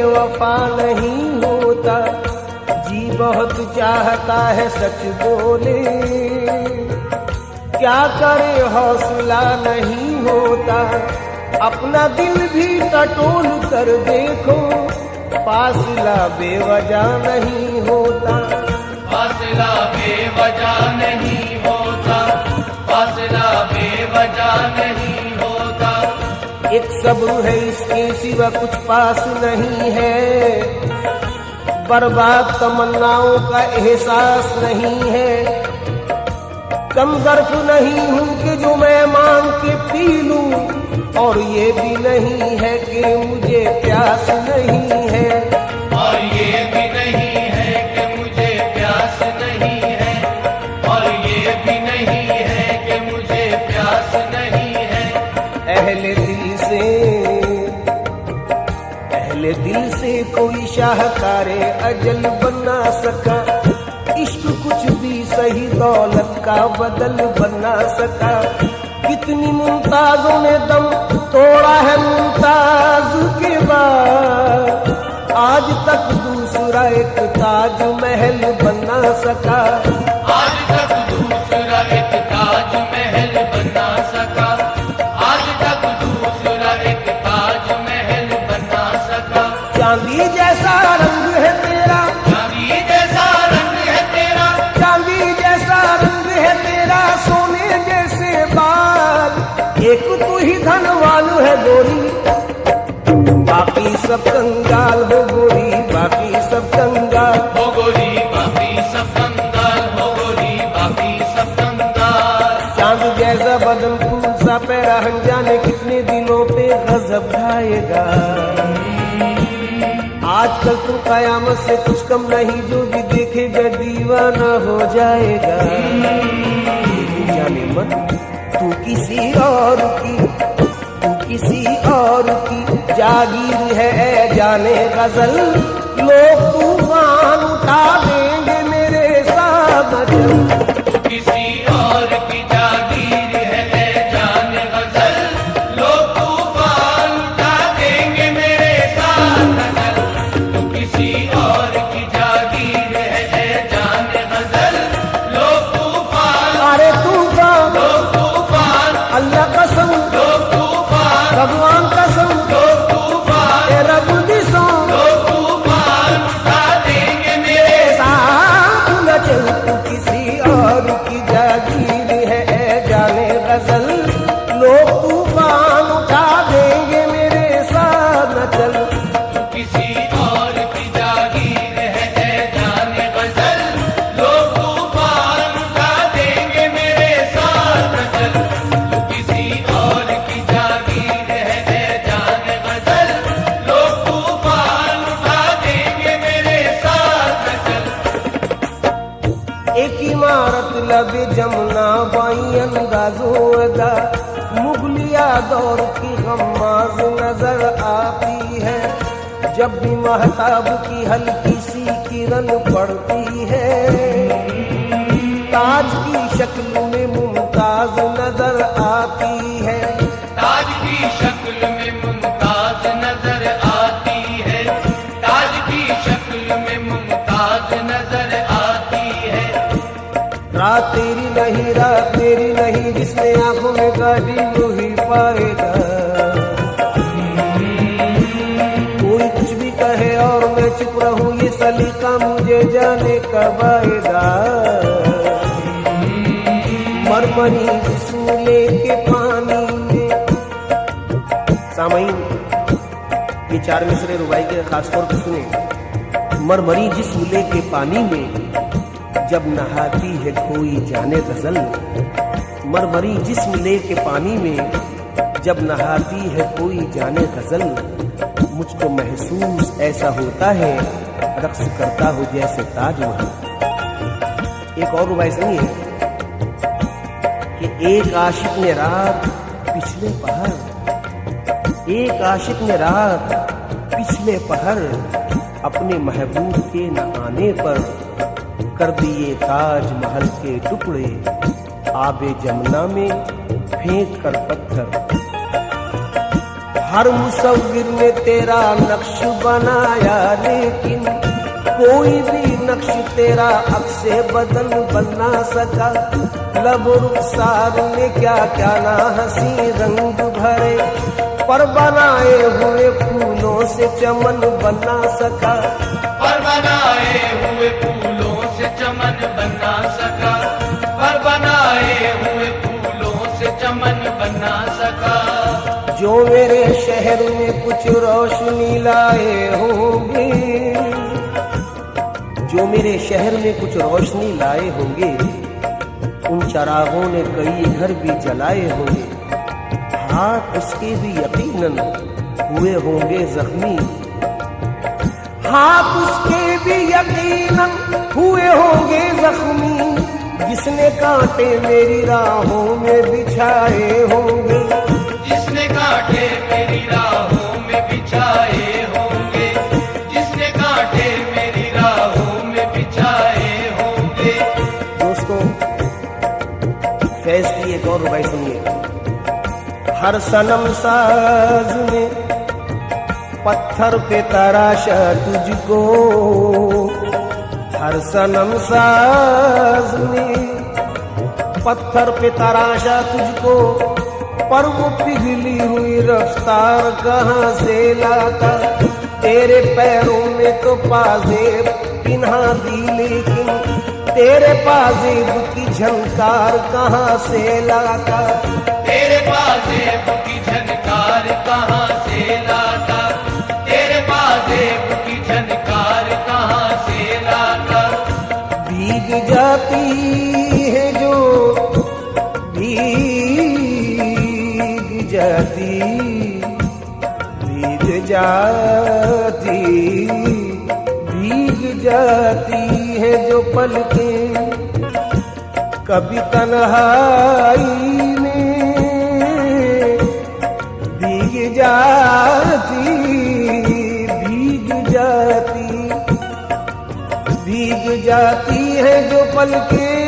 वफा नहीं होता, जी बहुत चाहता है सच बोले, क्या करे हौसला नहीं होता, अपना दिल भी टटोल कर देखो, फासला बेवजह नहीं होता, फासला बेवजह नहीं होता, फासला बेवजह नहीं होता। एक सब्र है इसके सिवा कुछ पास नहीं है, बर्बाद तमन्नाओं का एहसास नहीं है, कम ज़र्फ नहीं हूँ कि जो मैं मांग के पी लूं, और ये भी नहीं है कि मुझे प्यास नहीं है, और ये भी नहीं है कि मुझे प्यास नहीं है, और ये भी नहीं है कि मुझे प्यास नहीं है। अहले दिल से कोई शाहकारे अजल बना सका, इश्क कुछ भी सही दौलत का बदल बना सका, कितनी मुमताजों ने दम तोड़ा है मुमताज के बाद, आज तक दूसरा एक ताज महल बना सका, आज तक दूसरा एक ताज महल बना सका, आज तक दूसरा एक ताज महल बना सका। चांदी जैसा रंग है तेरा, चांदी जैसा रंग है तेरा, चांदी जैसा रंग है तेरा, सोने जैसे बाल, एक तू ही धनवान है गोरी, बाकी सब कंगाल हो गोरी, बाकी सब कंगाल हो गोरी, बाकी सब कंगाल हो गोरी, बाकी सब कंगाल। चांद जैसा बदन फूल सा पैरा, जाने कितने दिनों पे गजब ढाएगा, आजकल तो कयामत से कुछ कम नहीं, जो भी देखेगा दीवाना हो जाएगा, जाने मत तू किसी और की, तू किसी और की जागीर है जाने गजल, लोग तूफान उठा देंगे मेरे साथ चल, किसी और की जागीर है जाने गजल, लोग तूफान उठा देंगे मेरे साथ चल, किसी और की जागीर है जाने गजल, लोग तूफान, अरे तूफान, लोग तूफान, अल्लाह कसम, लोग तूफान, भगवान कसम, लोग तूफान, तेरा बुदिसों लोग तूफान उठा देंगे मेरे साथ न चल, तू किसी और की जागीर है जाने गजल, लोग तूफान उठा देंगे मेरे साथ न चल, किसी और की जागीर है जाने गजल, लोग तूफान उठा देंगे मेरे साथ न चल, किसी और की जागीर है जाने गजल, लोग तूफान उठा देंगे मेरे साथ न चल। एक इमारत लबे जमुना बाई अंदाजो अदा, मुगलिया दौर की गम्माज नजर आती है, जब भी महताब की हल्की सी किरण पड़ती है, ताज की शक्ल में मुमताज नजर आती है, ताज की शक्ल में मुमताज नजर आती है, ताज की शक्ल में मुमताज नजर आती है। रात तेरी नहीं जिसने आंखों में गाड़ी वही पाएगा, कोई कुछ भी कहे और मैं चुप रहूं, ये सलीका मुझे जाने कब आएगा, मरमरी सूले के पानी में सामईन, ये 4 मिसरे रुबाई के खासतौर पर सुने। मरमरी जिस्म लेके पानी में जब नहाती है कोई जाने गजल, मरमरी जिस्म लेके पानी में जब नहाती है कोई जाने गजल, मुझको महसूस ऐसा होता है रक्स करता हो जैसे ताजमहल। एक और रुबाई सुनिए कि एक आशिक ने रात पिछले पहर, एक आशिक ने रात पिछले पहर अपने महबूब के न आने पर कर दिए ताजमहल के टुकड़े आबे जमुना में फेंक कर पत्थर। हर मुसव्विर ने तेरा नक्श बनाया लेकिन कोई भी नक्श तेरा अक्से बदन बना सका। लब रुखसार ने क्या क्या ना हंसी रंग भरे, पर बनाए हुए फूलों से चमन बना सका। पर बनाए हुए फूलों से चमन बना सका, पर बनाए हुए फूलों से चमन बना सका। जो मेरे शहर में कुछ रोशनी लाए होंगे, जो मेरे शहर में कुछ रोशनी लाए होंगे, उन चरागों ने कई घर भी जलाए होंगे। हाथ उसके भी यकीनन हुए होंगे जख्मी, हाथ उसके भी यकीनन हुए होंगे जख्मी, जिसने कांटे मेरी राहों में बिछाए होंगे, जिसने कांटे मेरी राहों में बिछाए होंगे, जिसने कांटे मेरी राहों में बिछाए होंगे। दोस्तों, फैज की एक और रुबाई सुनिए। हर सनम साज ने पत्थर पे तराशा तुझको, हर सनम साज ने पत्थर पे तराशा तुझको, पर वो पिघली हुई रफ्तार कहाँ से लाता। तेरे पैरों में तो पाजेब पिन्हा दी लेकिन तेरे पाजेब की झनकार कहाँ से लाता। तेरे पाजेब की झनकार कहाँ से लाता, तेरे पाजेब की झनकार कहाँ से लाता। भीग जाती है जो भीग जाती, भीग जाती, भीग जाती है जो पलकें कभी तन्हाई में, भीग जाती, भीग जाती, भीग जाती है जो पलकें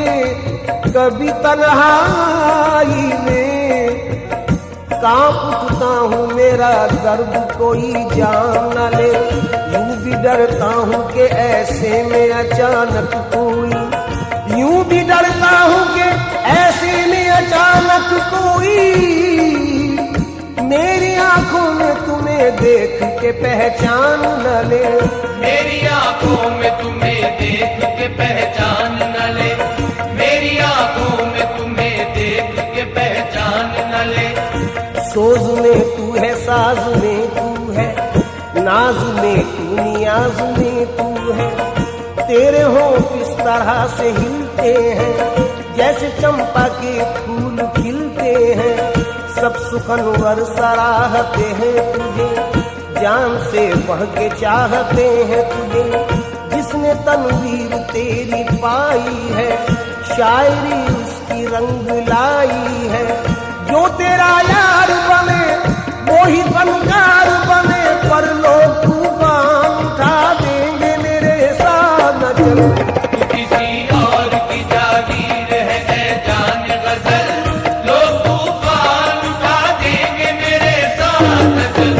कभी तन्हाई में। कांप उठता हूँ मेरा दर्द कोई जान न ले, यूं भी डरता हूँ कि ऐसे में अचानक कोई, यूं भी डरता हूँ कि ऐसे में अचानक कोई मेरी आंखों में तुम्हें देख के पहचान न ले, मेरी आंखों में तुम्हें देख के पहचान न ले, मेरी आंखों में तुम्हें देख के पहचान न ले। सोज में तू है, साज में तू है, नाज में तू, नियाज में तू है। तेरे होंठ किस तरह से हिलते हैं जैसे चंपा के फूल खिलते हैं। सब सुखनवर सराहते हैं तुझे, जान से बढ़ के चाहते हैं तुझे। जिसने तनवीर तेरी पाई है, शायरी उसकी रंग लाई है। जो तेरा यार बने वो ही फनकार बने, पर लोग तूफान उठा देंगे मेरे साथ न चल। तू किसी और की जागीर है जान गजल, लोग तूफान उठा देंगे मेरे साथ चल।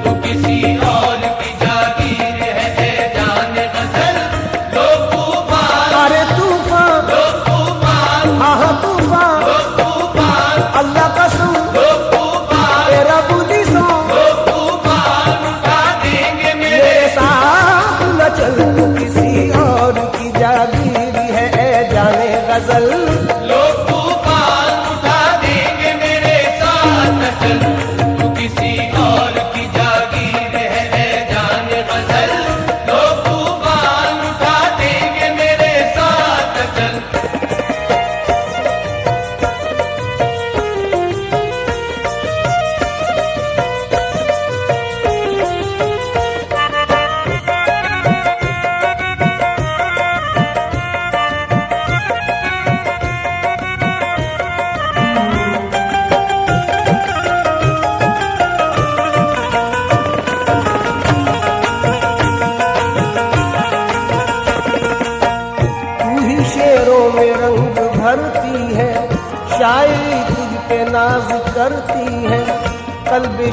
तू किसी और की जागीर है जान गजल, लोग तूफान, अरे तूफान, लोग तूफान, हाँ हाँ तूफान, लोग तूफान, अल्लाह कसम लोग तूफान, तेरा बुद्धि सो लोग तूफान उठा देंगे मेरे मेरे साथ न चल। तू किसी और की जा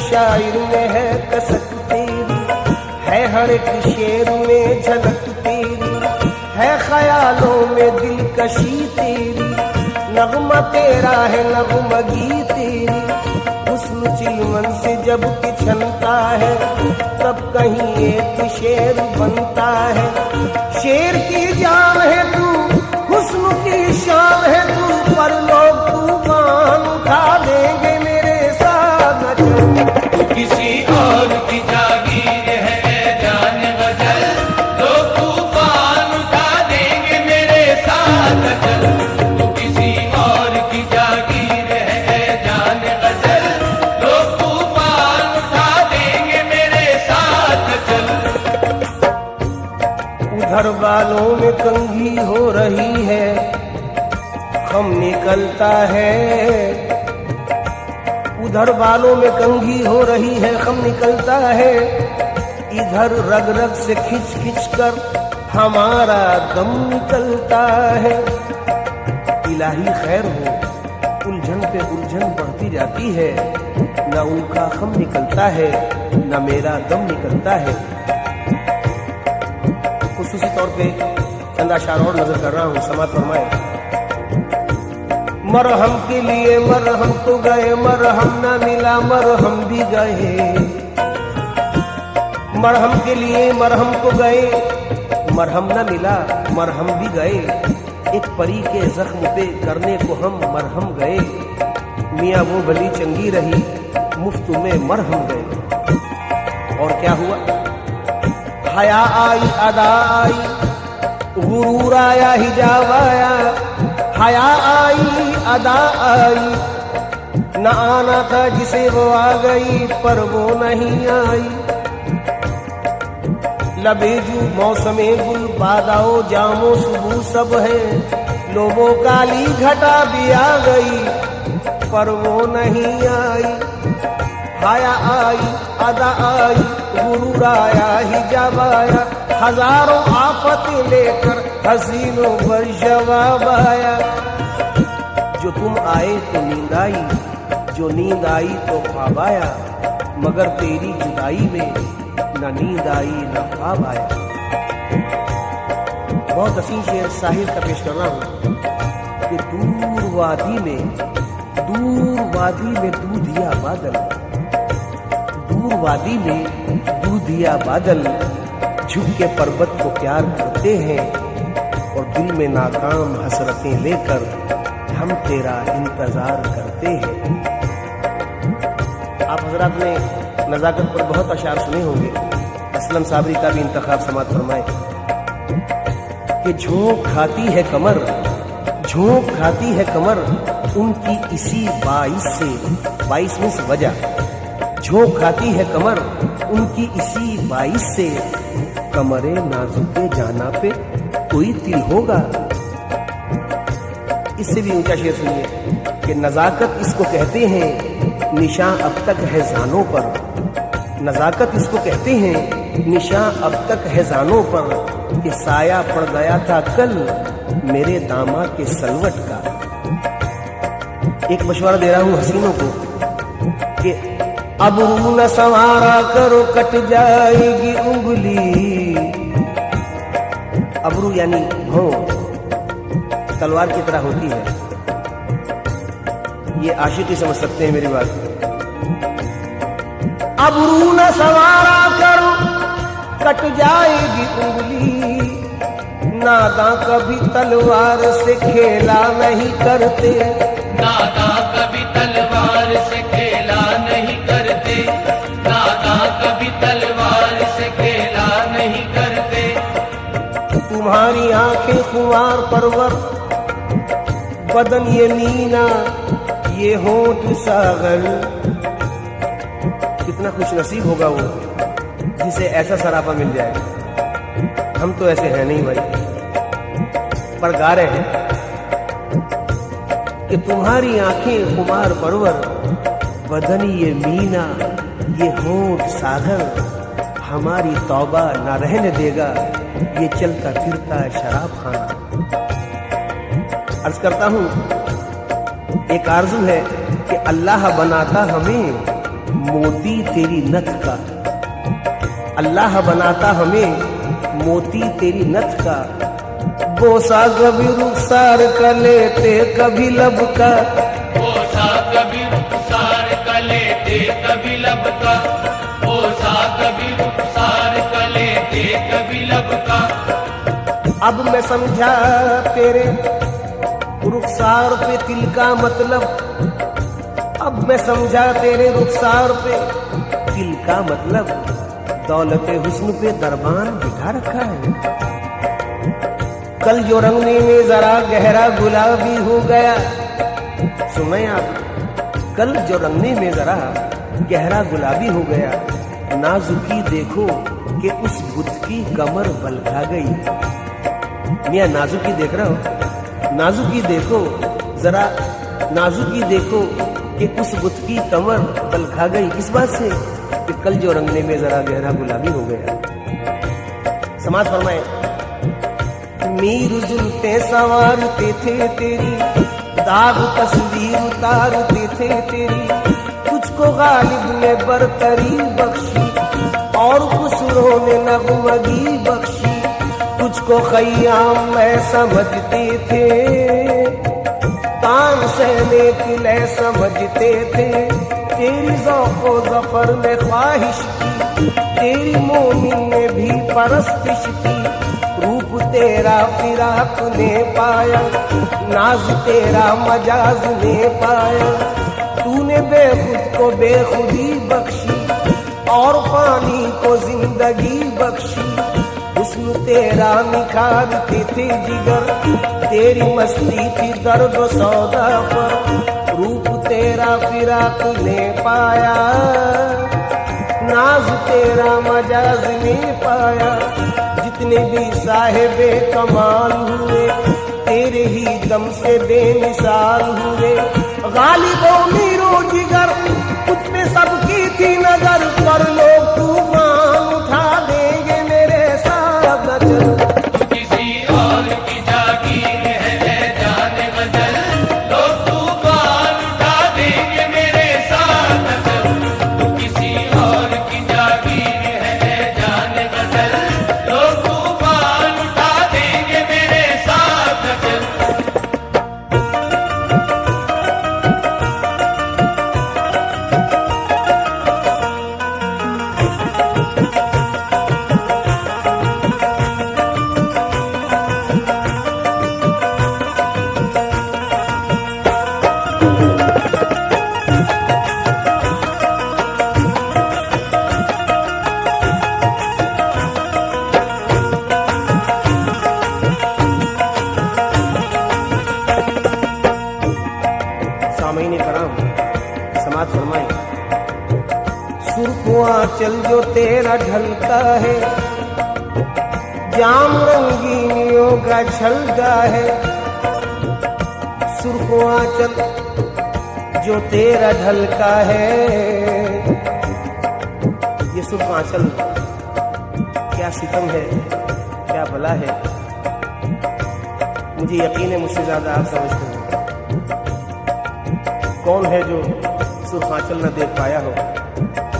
शायर में है कसक तेरी, है हर एक शेर में झलक तेरी, है ख्यालों में दिलकशी तेरी, नगमा तेरा है नगमगी तेरी। हुस्न चिलमन से जब पिछलता है तब कहीं एक शेर बनता है। शेर की जान है तू, हुस्न की शान है तू, पर लोग तूफान उठा देंगे मेरे साथ न चल। किसी और की जागीर है जान गजल, लोग तूफान उठा देंगे मेरे साथ चल। तू किसी और की जागीर है जान गजल, लोग तूफान उठा देंगे मेरे साथ चल। उधर बालों में कंघी हो रही है, खम निकलता है। उधर बालों में कंघी हो रही है, खम निकलता है। इधर रग रग से खिंच खिंच कर हमारा दम निकलता है। इलाही खैर हो, उलझन पे उलझन बढ़ती जाती है। न उनका खम निकलता है न मेरा दम निकलता है। खुसूसी तौर पे चंद अशार और नजर कर रहा हूं, समात फरमाए। मरहम के लिए मरहम तो गए, मरहम न मिला मरहम भी गए। मरहम के लिए मरहम तो गए, मरहम न मिला मरहम भी गए। एक परी के जख्म पे करने को हम मरहम गए। मियाँ वो भली चंगी रही, मुफ्त में मरहम गए। और क्या हुआ? हया आई अदा आई, गुरूर आया हिजाब आया। हया आई अदा आई, न आना था जिसे वो आ गई पर वो नहीं आई। लबेजू मौसमे गुल बादाओ जामो सुबह सब है। लोबो काली घटा भी आ गई पर वो नहीं आई। हया आई अदा आई, गुरूर आया हिजाब आया। हजारों आफतें लेकर हसीनों पर जवाब आया। जो तुम आए तो नींद आई, जो नींद आई तो ख्वाब आया। मगर तेरी जुदाई में न नींद आई न ख्वाब आया। बहुत हसीन शेर साहिर का पेश कर रहा हूं कि दूर वादी में दूधिया बादल, दूर वादी में दूधिया बादल झुक के पर्वत को प्यार करते हैं। और दिल में नाकाम हसरतें लेकर हम तेरा इंतजार करते हैं। आप हजरात ने नजाकत पर बहुत अशार सुने होंगे। असलम साबरी का भी इंतखाब समात फरमाए कि झोंक खाती है कमर, झोंक खाती है कमर उनकी इसी 22 में से वजह। झोंक खाती है कमर उनकी इसी 22 से। कमरे नाजुके जाना पे कोई तिल होगा। इससे भी ऊंचा शेर सुनिए कि नजाकत इसको कहते हैं निशान अब तक है जानों पर। नजाकत इसको कहते हैं निशान अब तक है जानों पर। कि साया पड़ गया था कल मेरे दामा के सलवट का। एक मशवरा दे रहा हूं हसीनों को कि अब रू न संवारा करो कट जाएगी उंगली। अबरू यानी भौं तलवार की तरह होती है। ये आशिकी समझ सकते हैं मेरी बात। अबरू न संवारा करो कट जाएगी उंगली। नादा कभी तलवार से खेला नहीं करते। नादा कभी तलवार से खेला नहीं करते। नादा कभी तलवार से खेला नहीं करते। तुम्हारी आंखें खुमार परवर, बदन ये मीना ये होंठ सागर। कितना खुश नसीब होगा वो जिसे ऐसा सरापा मिल जाए। हम तो ऐसे हैं नहीं भाई, पर गा रहे हैं कि तुम्हारी आंखें खुमार परवर, बदन ये मीना ये होंठ सागर। हमारी तौबा ना रहने देगा ये चलता फिरता शराब खाना। अर्ज करता हूं एक आरज़ू है कि अल्लाह बनाता हमें मोती तेरी नथ का। अल्लाह बनाता हमें मोती तेरी नथ का। बोसा कभी रुखसार का लेते कभी लब का। बोसा कभी रुखसार का लेते कभी लब का। बोसा कभी रुखसार का लेते कभी लब का। अब मैं समझा तेरे रुखसार पे तिल का मतलब। अब मैं समझा तेरे रुखसार पे तिल का मतलब। दौलते हुस्न पे दरबान बिठा रखा है। कल जो रंगने में जरा गहरा गुलाबी हो गया, सुने आप, कल जो रंगने में जरा गहरा गुलाबी हो गया, नाजुकी देखो कि उस बुत की कमर बल खा गई। मियां नाजुकी देख रहा हो, नाजुकी देखो जरा, नाजुकी देखो कि उस बुत की कमर बल खा गई। किस बात से? कि कल जो रंगने में जरा गहरा गुलाबी हो गया। समाज फरमाए, मीर जुल्फे संवारते थे तेरी, दाग तस्वीर उतारते थे तेरी। तुझको गालिब ने बरतरी बख्शी और खुसरो ने नगमगी बख्शी। तुझको खय्याम में समझते थे, तान सहने किले समझते थे। तेरी ज़ौक़ो ज़फ़र ने ख्वाहिश की, तेरी मोमिन ने भी परस्तिश की। रूप तेरा फिराक ने पाया, नाज तेरा मजाज ने पाया। तूने बेखुद को बेखुदी बख्शी और पानी को जिंदगी बख्शी। हुस्न तेरा निखारते थे जिगर, तेरी मस्ती थी दर्द सौदा पर। रूप तेरा फिराक ने पाया, नाज तेरा मजाज ने पाया। जितने भी साहिबे कमाल हुए, तेरे ही दम से बेमिसाल हुए। गालिबो मीरो जिगर, कुछ में सबकी थी नजर। पर लोग तूफान उठा देंगे मेरे साथ न चल। तू किसी और की जागीर है जाने गजल। लोग तूफान उठा देंगे मेरे साथ न चल। तू किसी और की जागीर है जाने गजल। लोग तूफान उठा देंगे मेरे साथ न चल। सामईन कराम, समाज फरमाए, सुर्ख आंचल जो तेरा ढलका है, जाम रंगीनियों का छलका है। सुर्ख आंचल जो तेरा ढलका है। ये सुर्ख आंचल क्या सितम है, क्या भला है। मुझे यकीन है मुझसे ज्यादा आप समझते हैं। कौन है जो सुर्ख आंचल न देख पाया हो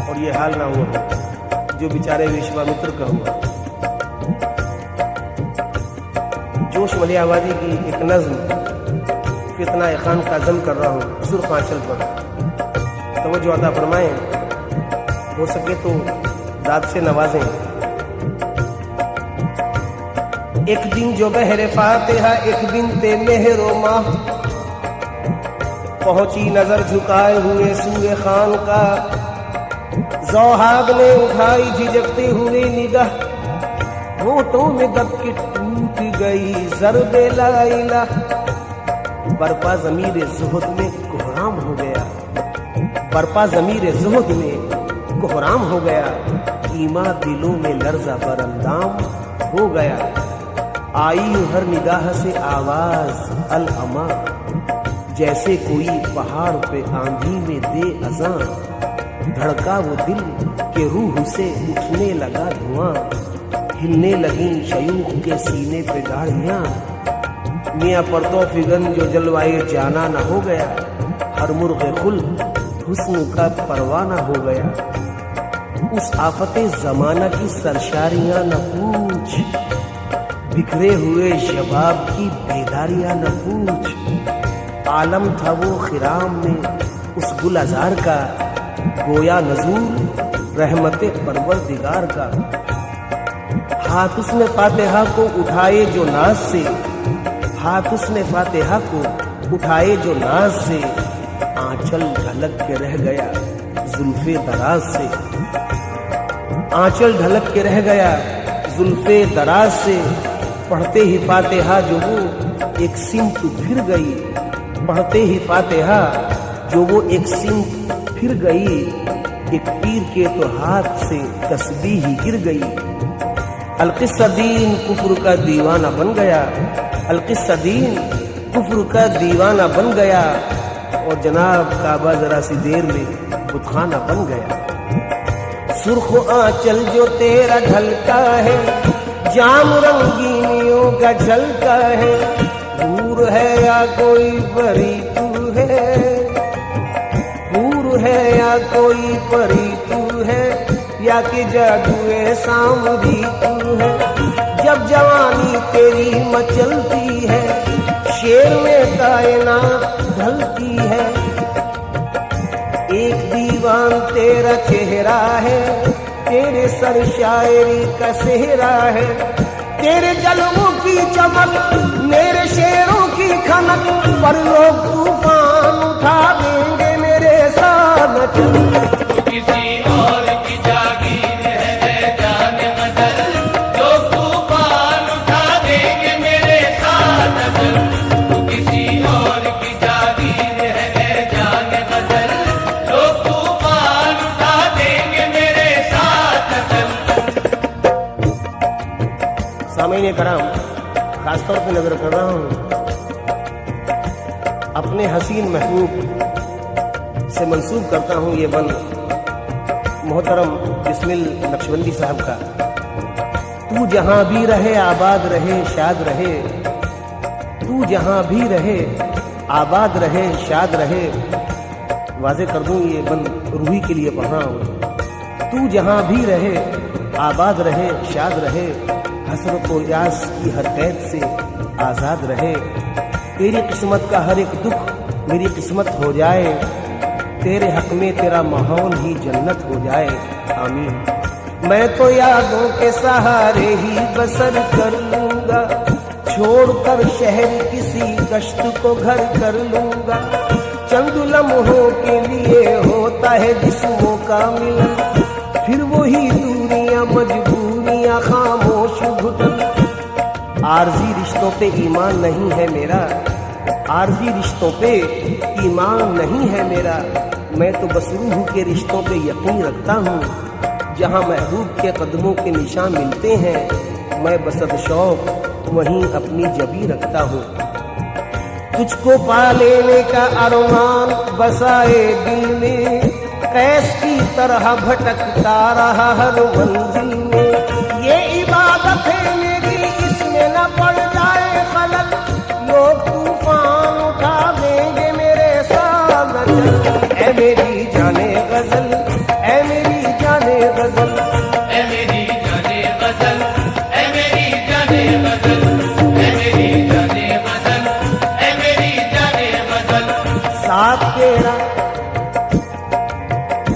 और ये हाल ना हुआ हो जो बेचारे विश्वामित्र का हुआ। जोश मली आबादी की एक नज्म फितना खान का जम कर रहा हूँ सुर्ख आंचल पर। तवज्जो अता फरमाएं, हो सके तो दाद से नवाजें। एक दिन जो बहरे फातिहा, एक बिनते मेहरो माह। पहुंची नजर झुकाए हुए सूरे खान का। ज़ौहाब ने उठाई झिझकते हुए निगाह। होठों में दबके टूट गई ज़र्बे ला इलाह। बरपा ज़मीर ज़ुहद में कोहराम हो गया। बरपा ज़मीर ज़ुहद में कोहराम हो गया। ईमा दिलों में लर्ज़ा बरंदाम हो गया। आई हर निगाह से आवाज अल अमा, जैसे कोई पहाड़ पे आंधी में दे अज़ां। धड़का वो दिल के रूह से उठने लगा धुआं। हिलने लगी शयूख के सीने पे गाड़ियां। मियाँ परतो फिगन जो जलवाए जाना न हो गया। हर मुर्गे खुल हुस्न का परवाना हो गया। उस आफते जमाना की सरशारियां न पूछ, बिखरे हुए शबाब की बेदारियां न पूछ। आलम था वो खिराम में उस गुल अज़ार का, गोया नजूर रहमते परवरदिगार का। हाथ उसने फातिहा को उठाए जो नाज से, हाथ उसने फातिहा को उठाए जो नाज से, आंचल ढलक के रह गया जुल्फे दराज से। आंचल ढलक के रह गया जुल्फे दराज से। पढ़ते ही फातिहा जो वो एक सिमत फिर गई, पढ़ते ही फातिहा जो वो एक सिमत फिर गई। एक पीर के तो हाथ से तस्बीह ही गिर गई। अलकिस्सदीन कुफ्र का दीवाना बन गया, अलकिस्सदीन कुफ्र का दीवाना बन गया। और जनाब काबा जरा सी देर में बुतखाना बन गया। सुर्ख आंचल जो तेरा ढलका है, जाम रंगीनियों का झलका है। हूर है या कोई परी तू है, हूर है या कोई परी तू है, या कि जादुए सामरी तू है। जब जवानी तेरी मचलती है, शेर में कायनात ढलती है। एक दीवान तेरा चेहरा है, तेरे सर शायरी का सेहरा है। तेरे जलवों की चमक, मेरे शेरों की खनक, पर लोग तूफान उठा देंगे मेरे साथ न चल। किसी और की जागीर है जाने बदल, लोग तूफान उठा देंगे मेरे साथ न चल। किसी और की जागीर है जाने बदल, लोग तूफान उठा देंगे मेरे साथ न चल। सामईन कराम, खासतौर पे नजर कर रहा हूँ अपने हसीन महबूब से मंसूब करता हूँ ये बंद मोहतरम बिस्मिल नक्शबंदी साहब का। तू जहां भी रहे आबाद रहे शाद रहे, तू जहां भी रहे आबाद रहे शाद रहे। वाज़े कर दूं ये बंद रूही के लिए पढ़ रहा हूँ। तू जहां भी रहे आबाद रहे शाद रहे, हसरत व यास की हर कैद से आज़ाद रहे। तेरी किस्मत का हर एक दुख मेरी किस्मत हो जाए, तेरे हक में तेरा माहौल ही जन्नत हो जाए। आमीन। मैं तो यादों के सहारे ही बसर कर लूंगा, छोड़कर शहर किसी कष्ट को घर कर लूंगा। चंद लम्हों के लिए होता है जिस्मों का मिलन, फिर वही दूरियां मजबूरियां खामोश घुटन। आरजी रिश्तों पे ईमान नहीं है मेरा, आरजी रिश्तों पे ईमान नहीं है मेरा। मैं तो बस रूह के रिश्तों पे यकीन रखता हूँ, जहाँ महबूब के कदमों के निशान मिलते हैं। मैं बसद शौक वहीं अपनी जबी रखता हूँ। तुझको पा लेने का अरमान बसाए दिल में, कैस की तरह भटकता रहा हर मंजिल में। ये इबादत है मेरी, इसमें न पड़ जाए खलल, लोग तूफान उठा देंगे मेरे साथ न चल। ऐ मेरी जाने गजल, ऐ मेरी जाने गजल, ऐ मेरी जाने गजल, ऐ मेरी जाने गजल, ऐ मेरी जाने गजल, ऐ मेरी जाने गजल। साथ तेरा।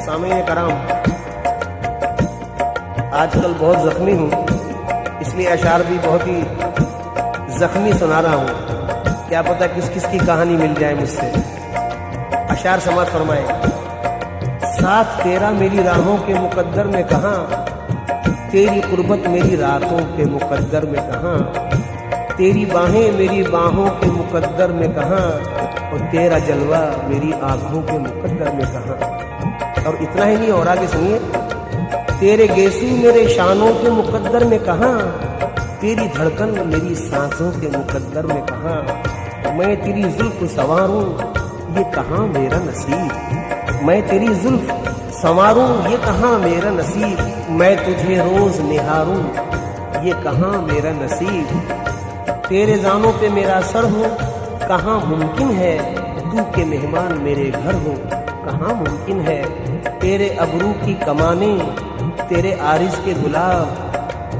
सामईन कराम, आजकल बहुत जख्मी हूँ, इसलिए अशार भी बहुत ही जख्मी सुना रहा हूँ। क्या पता किस किस की कहानी मिल जाए मुझसे। अशार समात फरमाए। साथ तेरा मेरी राहों के मुकद्दर में कहाँ, तेरी कुर्बत मेरी रातों के मुकद्दर में कहाँ। तेरी बाहें मेरी बाहों के मुकद्दर में कहाँ, और तेरा जलवा मेरी आंखों के मुकद्दर में कहाँ। और इतना ही नहीं, और आगे सुनिए। तेरे गेसू मेरे शानों के मुकद्दर में कहाँ, तेरी धड़कन मेरी सांसों के मुकद्दर में कहाँ। मैं तेरी जुल्फ संवारूं ये कहाँ मेरा नसीब, मैं तेरी जुल्फ संवारूं ये कहाँ मेरा नसीब। मैं तुझे रोज निहारूं ये कहाँ मेरा नसीब। तेरे जानों पे मेरा सर हो, कहाँ मुमकिन है तू के मेहमान मेरे घर हो। कहाँ मुमकिन है। तेरे अबरू की कमाने, तेरे आरिस के गुलाब,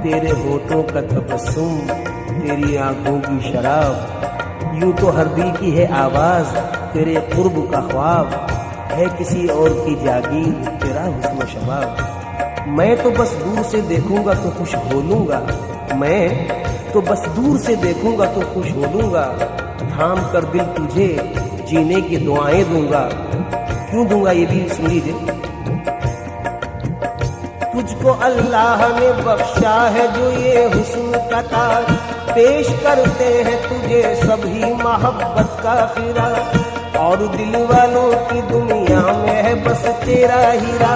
तेरे होठों का तबस्सुम, तेरी आंखों की शराब। यूं तो हर दिल की है आवाज तेरे कुर्ब का ख्वाब, है किसी और की जागीर तेरा हुस्न शबाब। मैं तो बस दूर से देखूंगा तो खुश हो लूंगा, मैं तो बस दूर से देखूंगा तो खुश हो लूंगा। थाम कर दिल तुझे जीने की दुआएं दूंगा। क्यों दूंगा ये भी सुन लीजिए। तुझको अल्लाह ने बख्शा है जो ये हुस्न का ताज, पेश करते हैं तुझे सभी मोहब्बत का खिरा। और दिल वालों की दुनिया में है बस तेरा हीरा,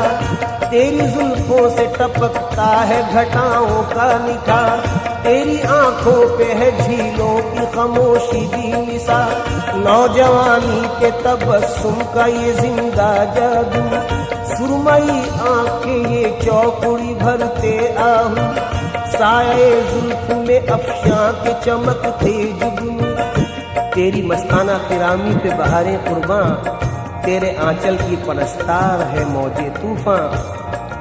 तेरी जुल्फों से टपकता है घटाओं का निखार। तेरी आंखों पे है झीलों की खामोशी भी निसार। नौजवानी के तबस्सुम का ये जिंदा जादू, सुरमई आंखें ये चौकुड़ी भरते आहू। साए जुल्फ में अफशां के चमकते जुगनू, तेरी मस्ताना फिरामी पे बहारें कुर्बां, तेरे आंचल की परस्तार है मौजे तूफान।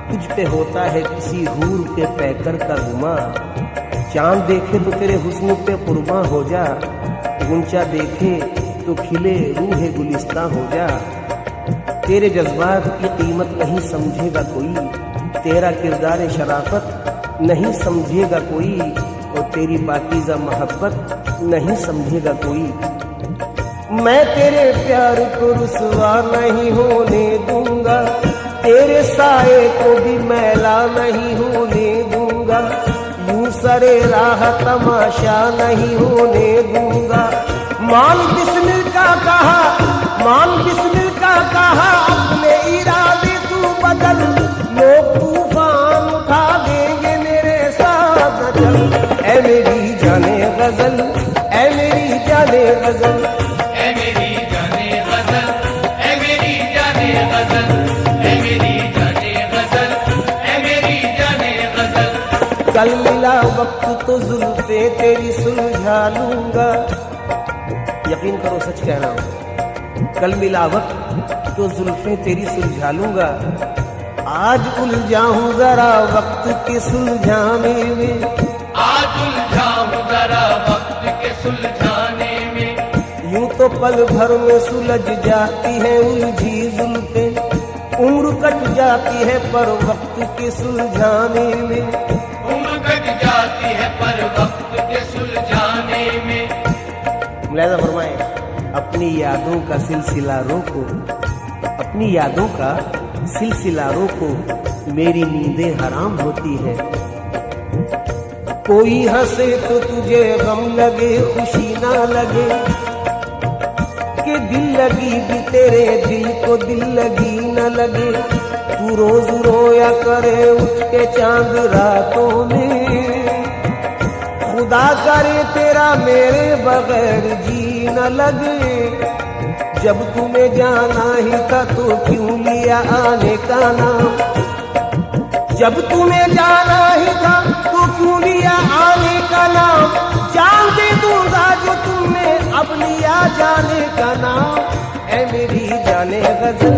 तुझ पे होता है किसी हूर के पैकर का गुमा, चांद देखे तो तेरे हुस्न पे कुर्बां हो जा। गुंचा देखे तो खिले रूह गुलिस्ता हो जा। तेरे जज्बात की कीमत नहीं समझेगा कोई, तेरा किरदार शराफत नहीं समझेगा कोई, और तेरी पाकीज़ा मोहब्बत नहीं समझेगा कोई। मैं तेरे प्यार को रुसवा नहीं होने दूंगा, तेरे साए को भी मैला नहीं होने दूंगा। यूं सरे राह तमाशा नहीं होने दूंगा। मान बिस्मिल का कहा, मान बिस्मिल का कहा, अपने इरादे तू बदल। लोग तूफान उठा देंगे मेरे साथ न चल। ऐ मेरी जाने गजल, ऐ मेरी जाने गजल, ऐ मेरी जाने गजल, ऐ मेरी जाने गजल, ऐ मेरी जाने गजल, ऐ मेरी जाने गजल। कल मिला वक्त तो जुल्फे तेरी सुलझा लूंगा। यकीन करो सच कह रहा हूं। कल मिला वक्त तो जुल्फे तेरी सुलझा लूंगा। आज उलझाऊं जरा वक्त के सुलझाने में, आज उलझाऊं जरा वक्त के सुलझाने में। यूं तो पल भर में सुलझ जाती है उलझी जुल्फे, उम्र कट जाती है पर वक्त के सुलझाने में। उम्र कट जाती है पर वक्त के सुलझाने में। मुलाहिजा फरमाए, अपनी यादों का सिलसिला रोको, अपनी यादों का सिलसिला रोको, मेरी नींदें हराम होती है। कोई हंसे तो तुझे गम लगे खुशी ना लगे, कि दिल लगी भी तेरे दिल को दिल लगी न लगे। तू रोज रोया करे उठ के चांद रातों में, खुदा करे तेरा मेरे बगैर जी न लगे। जब तुम्हें जाना ही था तो क्यों लिया आने का नाम, जब तुम्हें जाना ही था तो क्यों लिया आने का नाम। जान दे दूंगा जो तुमने अब लिया जाने का नाम। ऐ मेरी जाने गजल,